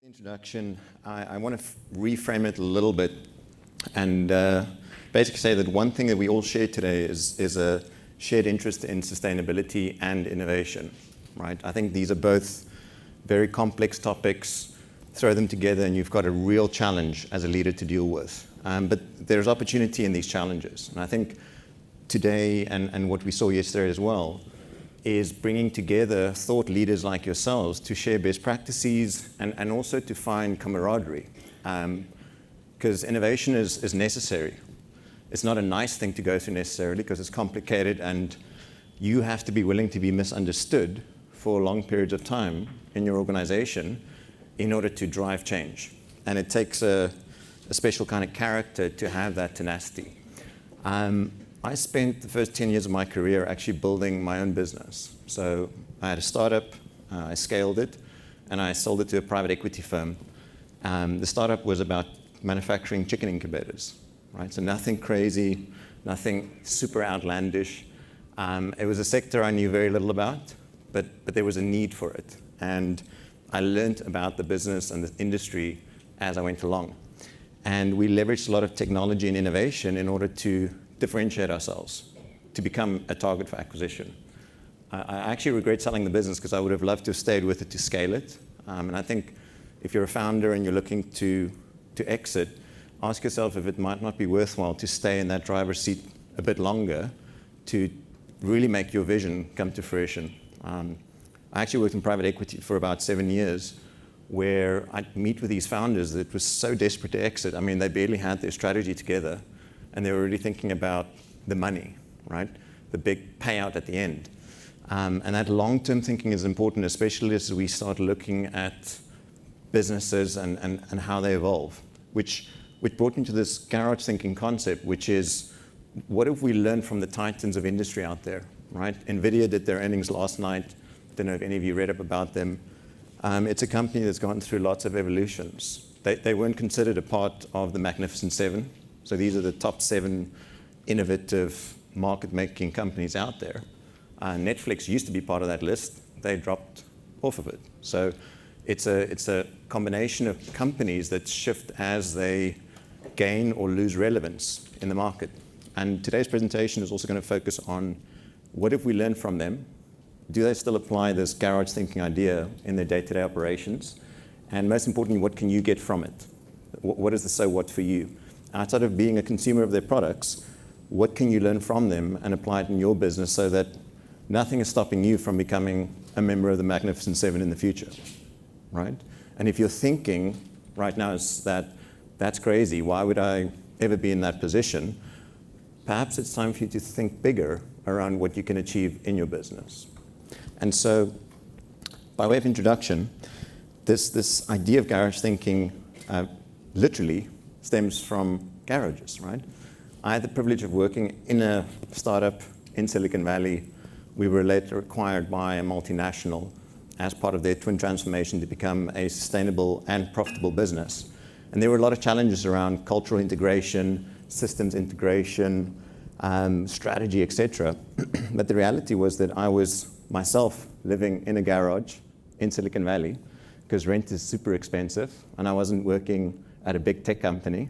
Introduction, I want to reframe it a little bit and basically say that one thing that we all share today is a shared interest in sustainability and innovation, right? I think these are both very complex topics. Throw them together and you've got a real challenge as a leader to deal with. But there's opportunity in these challenges. And I think today, and what we saw yesterday as well, is bringing together thought leaders like yourselves to share best practices and also to find camaraderie. Because innovation is necessary. It's not a nice thing to go through necessarily because it's complicated and you have to be willing to be misunderstood for long periods of time in your organization in order to drive change. And it takes a special kind of character to have that tenacity. I spent the first 10 years of my career actually building my own business. So I had a startup, I scaled it, and I sold it to a private equity firm. The startup was about manufacturing chicken incubators, right? So nothing crazy, nothing super outlandish. It was a sector I knew very little about, but there was a need for it. And I learned about the business and the industry as I went along. And we leveraged a lot of technology and innovation in order to differentiate ourselves, to become a target for acquisition. I actually regret selling the business because I would have loved to have stayed with it to scale it. And I think if you're a founder and you're looking to exit, ask yourself if it might not be worthwhile to stay in that driver's seat a bit longer to really make your vision come to fruition. I actually worked in private equity for about 7 years where I'd meet with these founders that were so desperate to exit. I mean, they barely had their strategy together. And they were really thinking about the money, right? The big payout at the end. And that long-term thinking is important, especially as we start looking at businesses and how they evolve, which brought me to this garage thinking concept, which is, what have we learned from the titans of industry out there, right? NVIDIA did their earnings last night. Don't know if any of you read up about them. It's a company that's gone through lots of evolutions. They weren't considered a part of the Magnificent Seven. So these are the top 7 innovative market-making companies out there. Netflix used to be part of that list. They dropped off of it. So it's a combination of companies that shift as they gain or lose relevance in the market. And today's presentation is also going to focus on what have we learned from them? Do they still apply this garage thinking idea in their day-to-day operations? And most importantly, what can you get from it? What is the so what for you? Outside of being a consumer of their products, what can you learn from them and apply it in your business so that nothing is stopping you from becoming a member of the Magnificent Seven in the future, right? And if you're thinking right now is that's crazy, why would I ever be in that position? Perhaps it's time for you to think bigger around what you can achieve in your business. And so, by way of introduction, this idea of garage thinking literally stems from garages, right? I had the privilege of working in a startup in Silicon Valley. We were later acquired by a multinational as part of their twin transformation to become a sustainable and profitable business. And there were a lot of challenges around cultural integration, systems integration, strategy, etc. But the reality was that I was myself living in a garage in Silicon Valley because rent is super expensive and I wasn't working at a big tech company.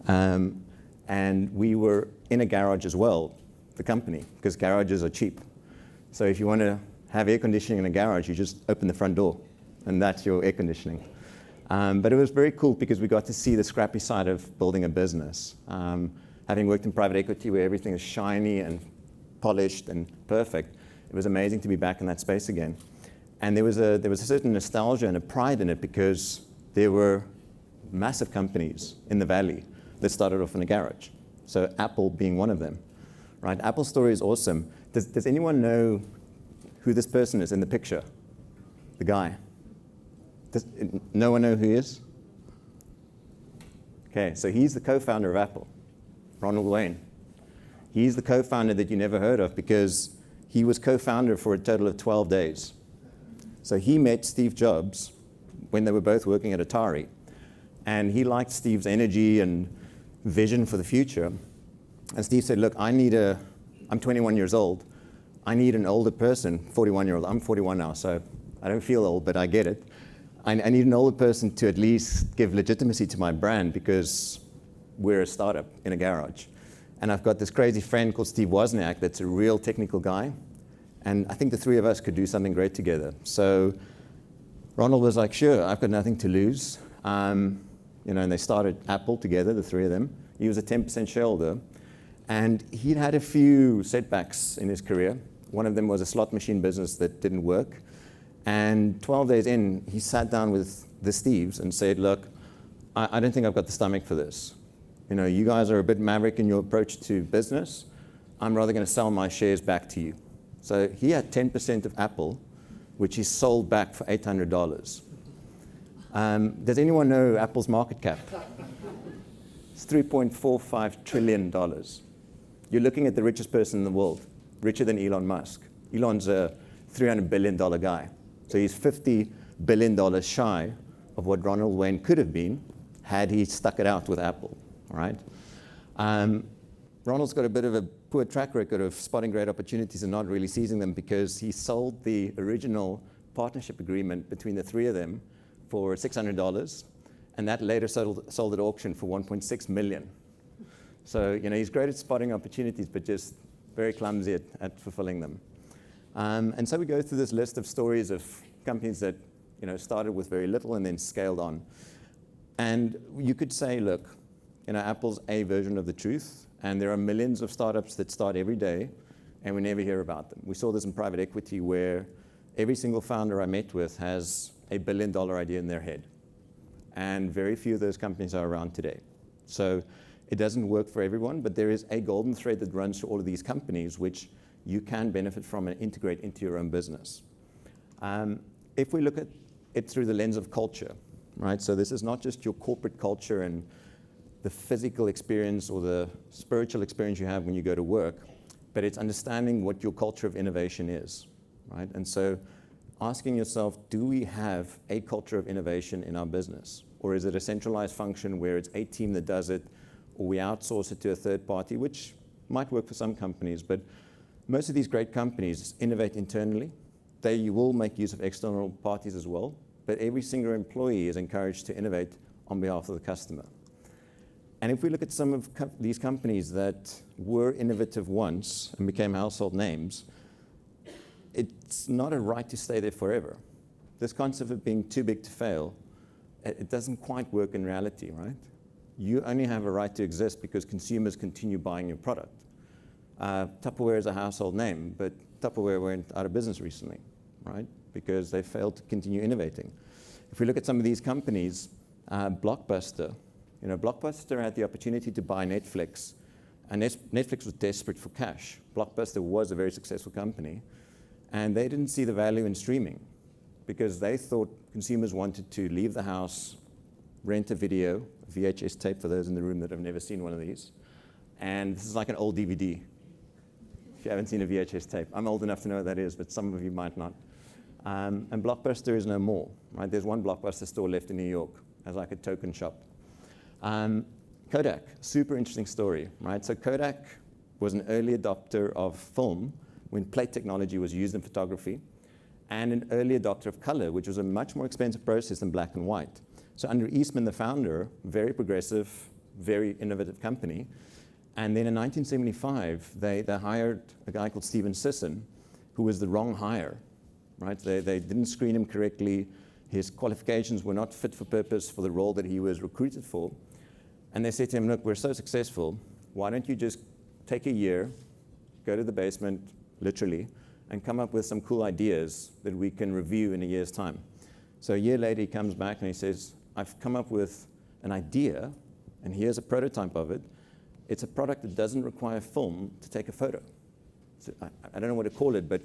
And we were in a garage as well, the company, because garages are cheap. So if you want to have air conditioning in a garage, you just open the front door, and that's your air conditioning. But it was very cool because we got to see the scrappy side of building a business. Having worked in private equity where everything is shiny and polished and perfect, it was amazing to be back in that space again. And there was a certain nostalgia and a pride in it because there were massive companies in the valley that started off in a garage. So Apple being one of them, right? Apple's story is awesome. Does anyone know who this person is in the picture? The guy. Does no one know who he is? Okay, so he's the co-founder of Apple, Ronald Wayne. He's the co-founder that you never heard of because he was co-founder for a total of 12 days. So he met Steve Jobs when they were both working at Atari. And he liked Steve's energy and vision for the future. And Steve said, look, I'm 21 years old. I need an older person, 41-year-old. I'm 41 now, so I don't feel old, but I get it. I need an older person to at least give legitimacy to my brand because we're a startup in a garage. And I've got this crazy friend called Steve Wozniak that's a real technical guy. And I think the three of us could do something great together. So Ronald was like, sure, I've got nothing to lose. And they started Apple together, the three of them. He was a 10% shareholder. And he'd had a few setbacks in his career. One of them was a slot machine business that didn't work. And 12 days in, he sat down with the Steves and said, look, I don't think I've got the stomach for this. You guys are a bit maverick in your approach to business. I'm rather going to sell my shares back to you. So he had 10% of Apple, which he sold back for $800. Does anyone know Apple's market cap? It's $3.45 trillion. You're looking at the richest person in the world, richer than Elon Musk. Elon's a $300 billion guy. So he's $50 billion shy of what Ronald Wayne could have been had he stuck it out with Apple. All right? Ronald's got a bit of a poor track record of spotting great opportunities and not really seizing them because he sold the original partnership agreement between the three of them for $600, and that later sold at auction for $1.6 million. So he's great at spotting opportunities, but just very clumsy at fulfilling them. And so we go through this list of stories of companies that started with very little and then scaled on. And you could say, look, Apple's a version of the truth, and there are millions of startups that start every day, and we never hear about them. We saw this in private equity where every single founder I met with has a $1 billion idea in their head. And very few of those companies are around today. So it doesn't work for everyone, but there is a golden thread that runs through all of these companies, which you can benefit from and integrate into your own business. If we look at it through the lens of culture, right? So this is not just your corporate culture and the physical experience or the spiritual experience you have when you go to work, but it's understanding what your culture of innovation is, right? And so asking yourself, do we have a culture of innovation in our business? Or is it a centralized function where it's a team that does it, or we outsource it to a third party, which might work for some companies, but most of these great companies innovate internally. They will make use of external parties as well, but every single employee is encouraged to innovate on behalf of the customer. And if we look at some of these companies that were innovative once and became household names, it's not a right to stay there forever. This concept of being too big to fail, it doesn't quite work in reality, right? You only have a right to exist because consumers continue buying your product. Tupperware is a household name, but Tupperware went out of business recently, right? Because they failed to continue innovating. If we look at some of these companies, Blockbuster, Blockbuster had the opportunity to buy Netflix, and Netflix was desperate for cash. Blockbuster was a very successful company, and they didn't see the value in streaming because they thought consumers wanted to leave the house, rent a video, VHS tape for those in the room that have never seen one of these, and this is like an old DVD. If you haven't seen a VHS tape, I'm old enough to know what that is, but some of you might not. And Blockbuster is no more, right? There's one Blockbuster store left in New York as like a token shop. Kodak, super interesting story, right? So Kodak was an early adopter of film when plate technology was used in photography, and an early adopter of color, which was a much more expensive process than black and white. So under Eastman, the founder, very progressive, very innovative company. And then in 1975, they hired a guy called Steven Sisson, who was the wrong hire, right? They didn't screen him correctly. His qualifications were not fit for purpose for the role that he was recruited for. And they said to him, look, we're so successful, why don't you just take a year, go to the basement, literally, and come up with some cool ideas that we can review in a year's time. So a year later, he comes back and he says, I've come up with an idea, and here's a prototype of it. It's a product that doesn't require film to take a photo. So I don't know what to call it, but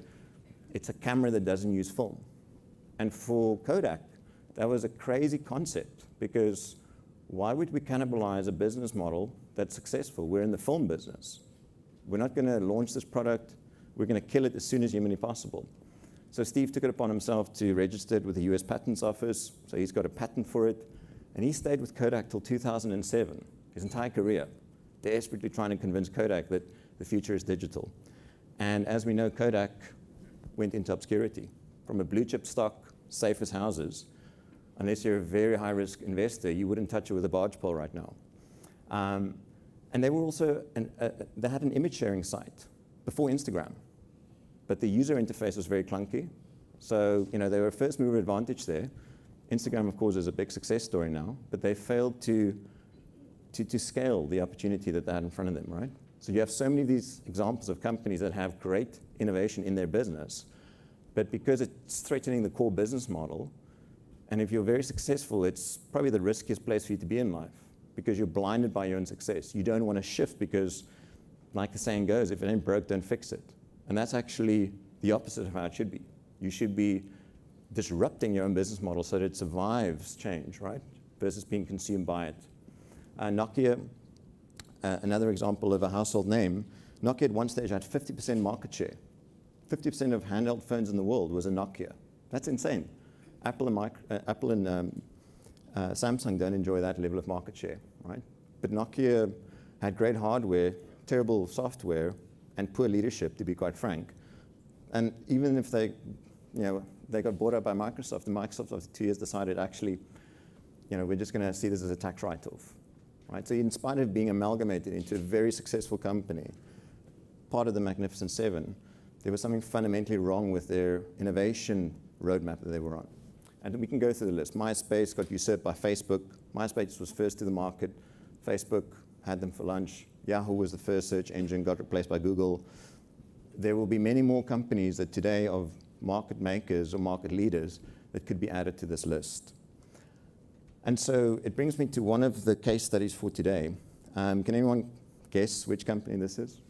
it's a camera that doesn't use film. And for Kodak, that was a crazy concept because why would we cannibalize a business model that's successful? We're in the film business. We're not going to launch this product. We're going to kill it as soon as humanly possible. So Steve took it upon himself to register it with the US Patents Office. So he's got a patent for it. And he stayed with Kodak till 2007, his entire career, desperately trying to convince Kodak that the future is digital. And as we know, Kodak went into obscurity. From a blue chip stock, safe as houses, Unless you're a very high-risk investor, you wouldn't touch it with a barge pole right now. And they were also, they had an image sharing site before Instagram, but the user interface was very clunky. So, they were a first mover advantage there. Instagram, of course, is a big success story now, but they failed to scale the opportunity that they had in front of them, right? So you have so many of these examples of companies that have great innovation in their business, but because it's threatening the core business model, and if you're very successful, it's probably the riskiest place for you to be in life because you're blinded by your own success. You don't want to shift because, like the saying goes, if it ain't broke, don't fix it. And that's actually the opposite of how it should be. You should be disrupting your own business model so that it survives change, right? Versus being consumed by it. Nokia, another example of a household name, Nokia at one stage had 50% market share. 50% of handheld phones in the world was a Nokia. That's insane. Apple and Samsung don't enjoy that level of market share, right? But Nokia had great hardware, terrible software, and poor leadership, to be quite frank. And even if they got bought up by Microsoft, and Microsoft after 2 years decided, actually, we're just going to see this as a tax write-off, right? So in spite of being amalgamated into a very successful company, part of the Magnificent Seven, there was something fundamentally wrong with their innovation roadmap that they were on. And we can go through the list. MySpace got usurped by Facebook. MySpace was first to the market. Facebook had them for lunch. Yahoo was the first search engine, got replaced by Google. There will be many more companies that today of market makers or market leaders that could be added to this list. And so it brings me to one of the case studies for today. Can anyone guess which company this is?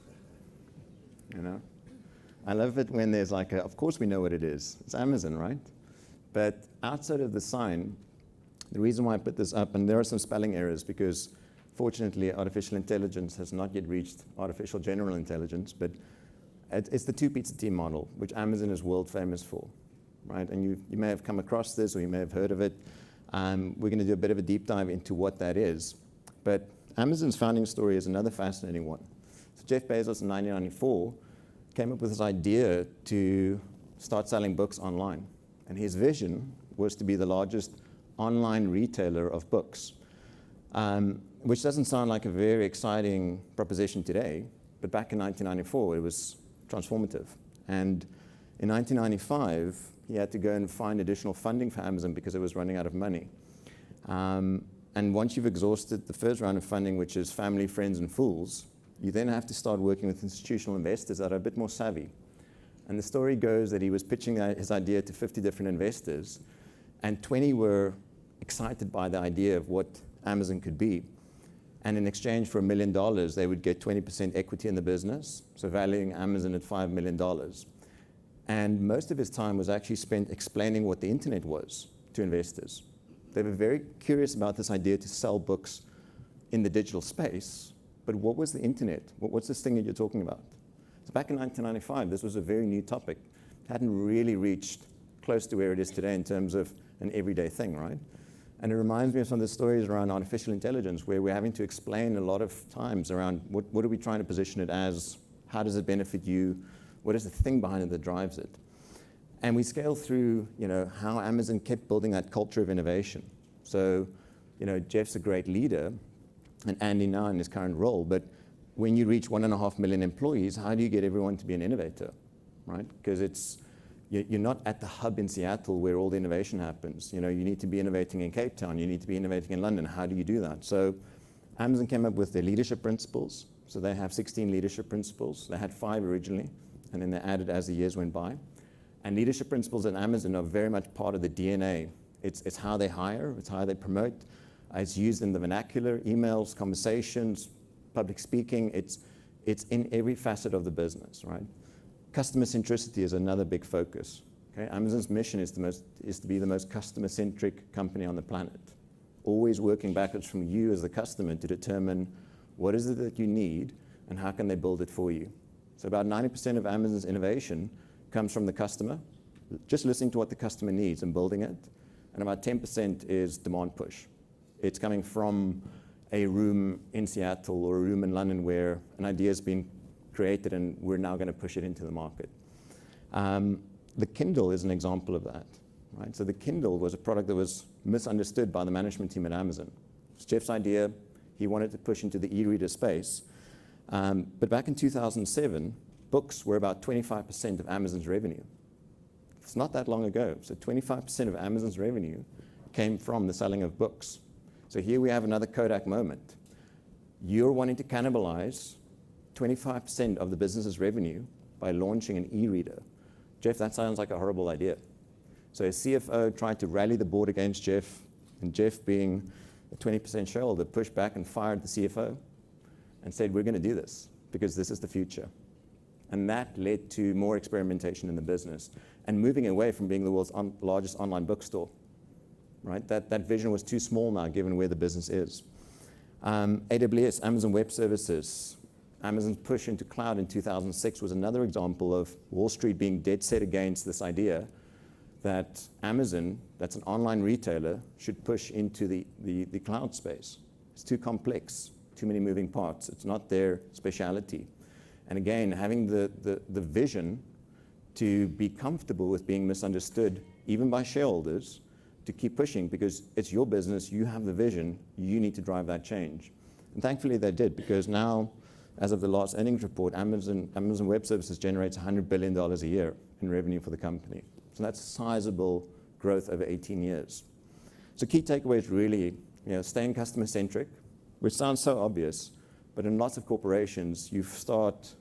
I love it when there's of course we know what it is. It's Amazon, right? But outside of the sign, the reason why I put this up, and there are some spelling errors because fortunately artificial intelligence has not yet reached artificial general intelligence, but it's the two pizza team model, which Amazon is world famous for, right? And you may have come across this or you may have heard of it. We're going to do a bit of a deep dive into what that is. But Amazon's founding story is another fascinating one. So Jeff Bezos in 1994 came up with this idea to start selling books online. And his vision was to be the largest online retailer of books, which doesn't sound like a very exciting proposition today, but back in 1994, it was transformative. And in 1995, he had to go and find additional funding for Amazon because it was running out of money. And once you've exhausted the first round of funding, which is family, friends, and fools, you then have to start working with institutional investors that are a bit more savvy. And the story goes that he was pitching his idea to 50 different investors, and 20 were excited by the idea of what Amazon could be. And in exchange for $1 million, they would get 20% equity in the business, so valuing Amazon at $5 million. And most of his time was actually spent explaining what the internet was to investors. They were very curious about this idea to sell books in the digital space, but what was the internet? What's this thing that you're talking about? So back in 1995, this was a very new topic. It hadn't really reached close to where it is today in terms of an everyday thing, right? And it reminds me of some of the stories around artificial intelligence where we're having to explain a lot of times around what are we trying to position it as, how does it benefit you, what is the thing behind it that drives it? And we scale through, how Amazon kept building that culture of innovation. So, Jeff's a great leader, and Andy now in his current role, but when you reach 1.5 million employees, how do you get everyone to be an innovator, right? Because you're not at the hub in Seattle where all the innovation happens. You need to be innovating in Cape Town. You need to be innovating in London. How do you do that? So Amazon came up with their leadership principles. So they have 16 leadership principles. They had 5 originally, and then they added as the years went by. And leadership principles at Amazon are very much part of the DNA. It's how they hire. It's how they promote. It's used in the vernacular, emails, conversations, public speaking. It's in every facet of the business, right? Customer centricity is another big focus. Okay? Amazon's mission is to be the most customer-centric company on the planet. Always working backwards from you as the customer to determine what is it that you need and how can they build it for you. So about 90% of Amazon's innovation comes from the customer, just listening to what the customer needs and building it. And about 10% is demand push. It's coming from a room in Seattle or a room in London where an idea has been created and we're now going to push it into the market. The Kindle is an example of that, right? So the Kindle was a product that was misunderstood by the management team at Amazon. It's Jeff's idea. He wanted to push into the e-reader space. But back in 2007, books were about 25% of Amazon's revenue. It's not that long ago. So 25% of Amazon's revenue came from the selling of books. So here we have another Kodak moment. You're wanting to cannibalize 25% of the business's revenue by launching an e-reader. Jeff, that sounds like a horrible idea. So a CFO tried to rally the board against Jeff, and Jeff, being a 20% shareholder, pushed back and fired the CFO and said, we're going to do this because this is the future. And that led to more experimentation in the business and moving away from being the world's largest online bookstore. Right? That vision was too small now, given where the business is. AWS, Amazon Web Services, Amazon's push into cloud in 2006 was another example of Wall Street being dead set against this idea that Amazon, that's an online retailer, should push into the cloud space. It's too complex, too many moving parts. It's not their speciality. And again, having the vision to be comfortable with being misunderstood, even by shareholders, to keep pushing, because it's your business, you have the vision, you need to drive that change. And thankfully they did, because now, as of the last earnings report, Amazon Web Services generates $100 billion a year in revenue for the company. So that's sizable growth over 18 years. So key takeaways really, staying customer-centric, which sounds so obvious, but in lots of corporations, you start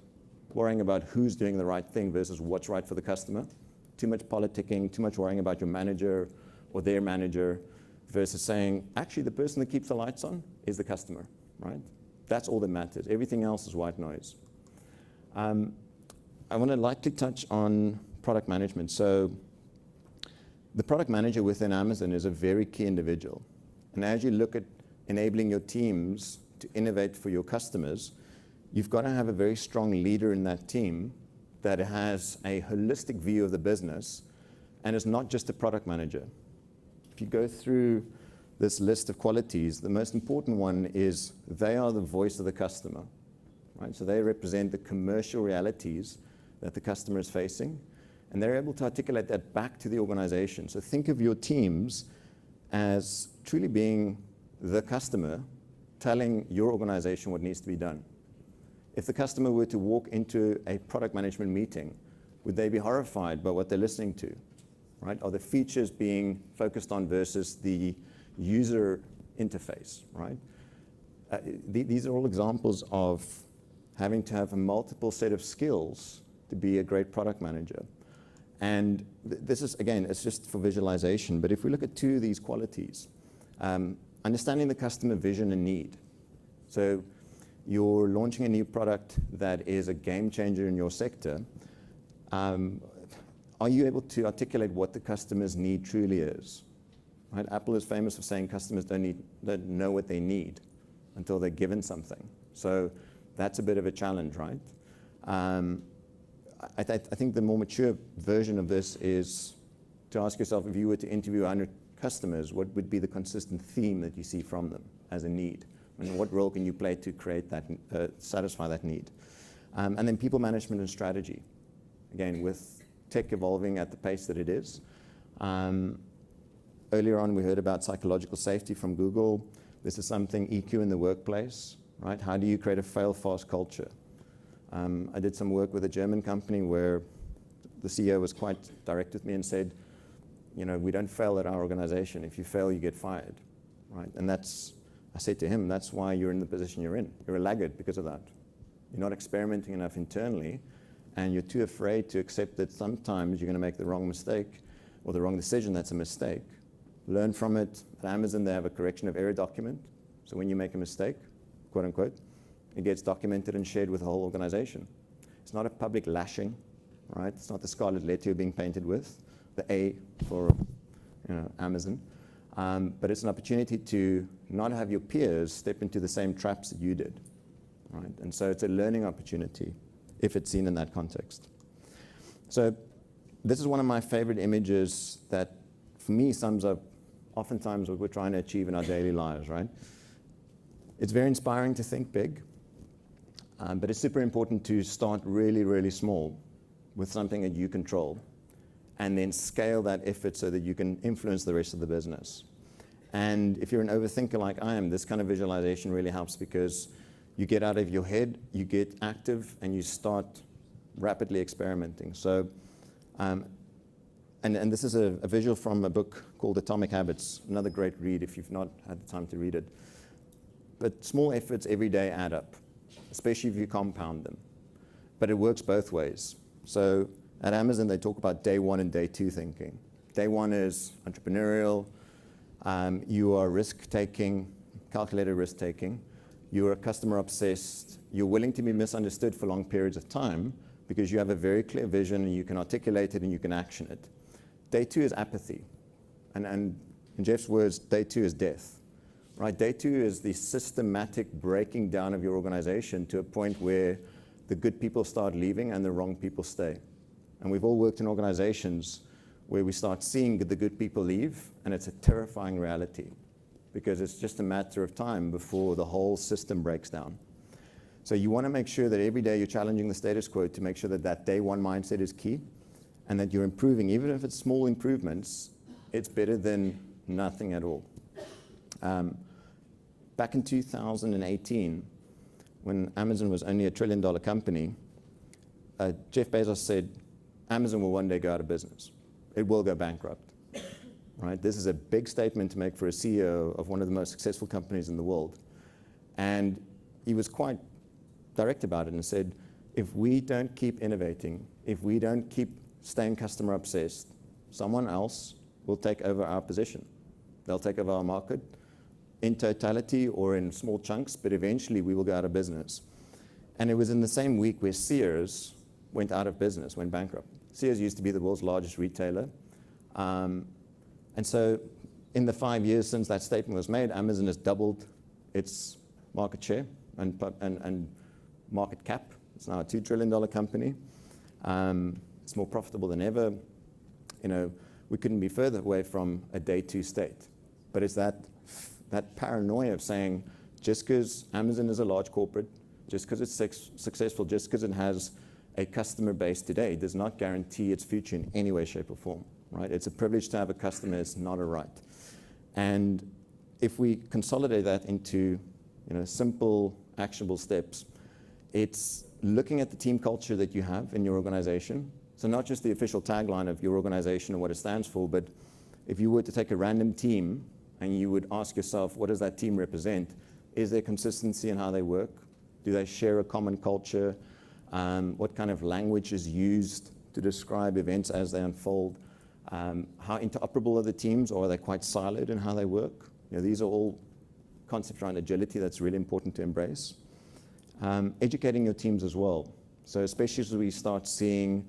worrying about who's doing the right thing versus what's right for the customer. Too much politicking, too much worrying about your manager or their manager, versus saying, actually, the person that keeps the lights on is the customer, right? That's all that matters. Everything else is white noise. I want to lightly touch on product management. So the product manager within Amazon is a very key individual. And as you look at enabling your teams to innovate for your customers, you've got to have a very strong leader in that team that has a holistic view of the business and is not just a product manager. If you go through this list of qualities, the most important one is they are the voice of the customer, right? So they represent the commercial realities that the customer is facing, and they're able to articulate that back to the organization. So think of your teams as truly being the customer telling your organization what needs to be done. If the customer were to walk into a product management meeting, would they be horrified by what they're listening to? Right? Are the features being focused on versus the user interface, right? These are all examples of having to have a multiple set of skills to be a great product manager. And this is, again, it's just for visualization, but if we look at two of these qualities, understanding the customer vision and need. So you're launching a new product that is a game changer in your sector. Are you able to articulate what the customer's need truly is? Right? Apple is famous for saying customers don't know what they need until they're given something. So that's a bit of a challenge, right? I think the more mature version of this is to ask yourself, if you were to interview 100 customers, what would be the consistent theme that you see from them as a need? And what role can you play to create that, satisfy that need? And then people management and strategy. Again, with tech evolving at the pace that it is. Earlier on, we heard about psychological safety from Google. This is something EQ in the workplace, right? How do you create a fail-fast culture? I did some work with a German company where the CEO was quite direct with me and said, we don't fail at our organization. If you fail, you get fired, right? And I said to him, that's why you're in the position you're in. You're a laggard because of that. You're not experimenting enough internally, and you're too afraid to accept that sometimes you're going to make the wrong mistake or the wrong decision that's a mistake. Learn from it. At Amazon, they have a correction of error document. So when you make a mistake, quote unquote, it gets documented and shared with the whole organization. It's not a public lashing, right? It's not the scarlet letter you're being painted with, the A for Amazon. But it's an opportunity to not have your peers step into the same traps that you did, right? And so it's a learning opportunity if it's seen in that context. So this is one of my favorite images that, for me, sums up oftentimes what we're trying to achieve in our daily lives, right? It's very inspiring to think big, but it's super important to start really, really small with something that you control and then scale that effort so that you can influence the rest of the business. And if you're an overthinker like I am, this kind of visualization really helps because you get out of your head, you get active, and you start rapidly experimenting. So, and this is a visual from a book called Atomic Habits, another great read if you've not had the time to read it. But small efforts every day add up, especially if you compound them. But it works both ways. So at Amazon, they talk about day one and day two thinking. Day one is entrepreneurial. You are risk-taking, calculated risk-taking. You are customer obsessed. You're willing to be misunderstood for long periods of time because you have a very clear vision and you can articulate it and you can action it. Day two is apathy. And in Jeff's words, day two is death. Right? Day two is the systematic breaking down of your organization to a point where the good people start leaving and the wrong people stay. And we've all worked in organizations where we start seeing the good people leave, and it's a terrifying reality because it's just a matter of time before the whole system breaks down. So you want to make sure that every day you're challenging the status quo to make sure that that day one mindset is key and that you're improving. Even if it's small improvements, it's better than nothing at all. Back in 2018, when Amazon was only $1 trillion company, Jeff Bezos said, Amazon will one day go out of business. It will go bankrupt. Right? This is a big statement to make for a CEO of one of the most successful companies in the world. And he was quite direct about it and said, if we don't keep innovating, if we don't keep staying customer obsessed, someone else will take over our position. They'll take over our market in totality or in small chunks, but eventually we will go out of business. And it was in the same week where Sears went out of business, went bankrupt. Sears used to be the world's largest retailer. And so in the 5 years since that statement was made, Amazon has doubled its market share and market cap. It's now a $2 trillion company. It's more profitable than ever. You know, we couldn't be further away from a day two state. But it's that paranoia of saying, just because Amazon is a large corporate, just because it's successful, just because it has a customer base today, does not guarantee its future in any way, shape, or form. Right? It's a privilege to have a customer. It's not a right. And if we consolidate that into simple, actionable steps, it's looking at the team culture that you have in your organization. So not just the official tagline of your organization and what it stands for, but if you were to take a random team and you would ask yourself, what does that team represent? Is there consistency in how they work? Do they share a common culture? What kind of language is used to describe events as they unfold? How interoperable are the teams, or are they quite siloed in how they work? These are all concepts around agility that's really important to embrace. Educating your teams as well. So especially as we start seeing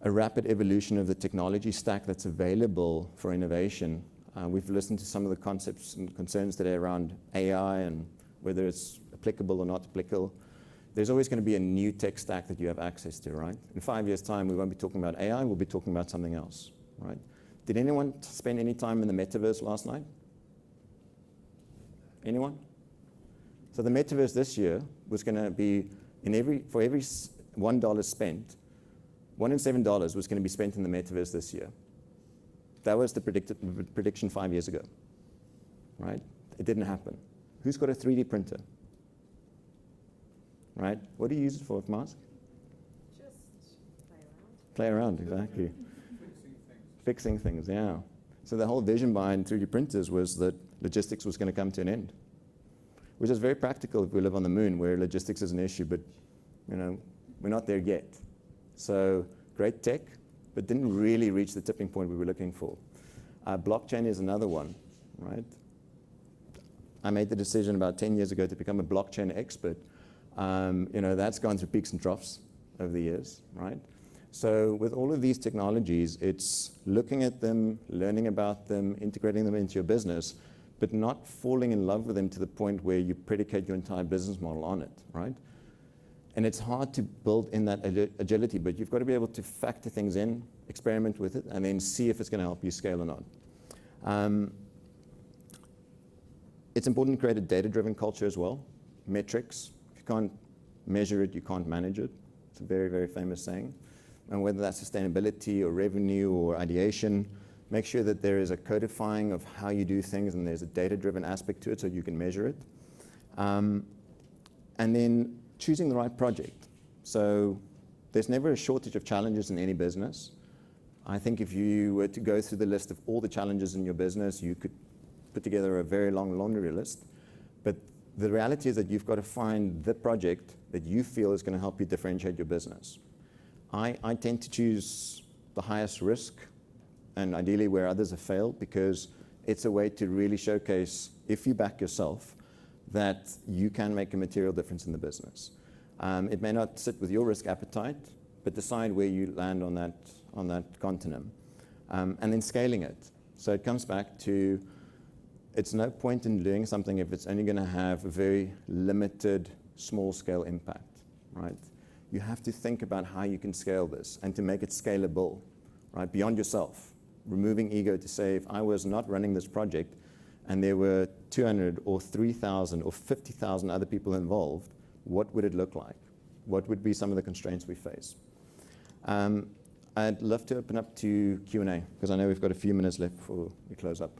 a rapid evolution of the technology stack that's available for innovation. We've listened to some of the concepts and concerns today around AI and whether it's applicable or not applicable. There's always going to be a new tech stack that you have access to, right? In 5 years' time, we won't be talking about AI, we'll be talking about something else, right? Did anyone spend any time in the metaverse last night? Anyone? So the metaverse this year was going to be, for every $1 spent, $1 in $7 was going to be spent in the metaverse this year. That was the prediction 5 years ago, right? It didn't happen. Who's got a 3D printer? Right? What do you use it for, Mask? Just play around. Play around, exactly. Fixing things, yeah. So the whole vision behind 3D printers was that logistics was going to come to an end, which is very practical if we live on the moon, where logistics is an issue, but we're not there yet. So great tech, but didn't really reach the tipping point we were looking for. Blockchain is another one, right? I made the decision about 10 years ago to become a blockchain expert. That's gone through peaks and troughs over the years, right? So with all of these technologies, it's looking at them, learning about them, integrating them into your business, but not falling in love with them to the point where you predicate your entire business model on it, right? And it's hard to build in that agility, but you've got to be able to factor things in, experiment with it, and then see if it's going to help you scale or not. It's important to create a data-driven culture as well. Metrics. If you can't measure it, you can't manage it. It's a very, very famous saying. and whether that's sustainability or revenue or ideation, make sure that there is a codifying of how you do things and there's a data-driven aspect to it so you can measure it. And then choosing the right project. So there's never a shortage of challenges in any business. I think if you were to go through the list of all the challenges in your business, you could put together a very long laundry list. But the reality is that you've got to find the project that you feel is going to help you differentiate your business. I tend to choose the highest risk and ideally where others have failed, because it's a way to really showcase, if you back yourself, that you can make a material difference in the business. It may not sit with your risk appetite, but decide where you land on that continuum. And then scaling it. So it comes back to, it's no point in doing something if it's only going to have a very limited, small-scale impact, right? You have to think about how you can scale this and to make it scalable, right, beyond yourself. Removing ego to say, if I was not running this project and there were 200 or 3,000 or 50,000 other people involved, what would it look like? What would be some of the constraints we face? I'd love to open up to Q&A, because I know we've got a few minutes left before we close up.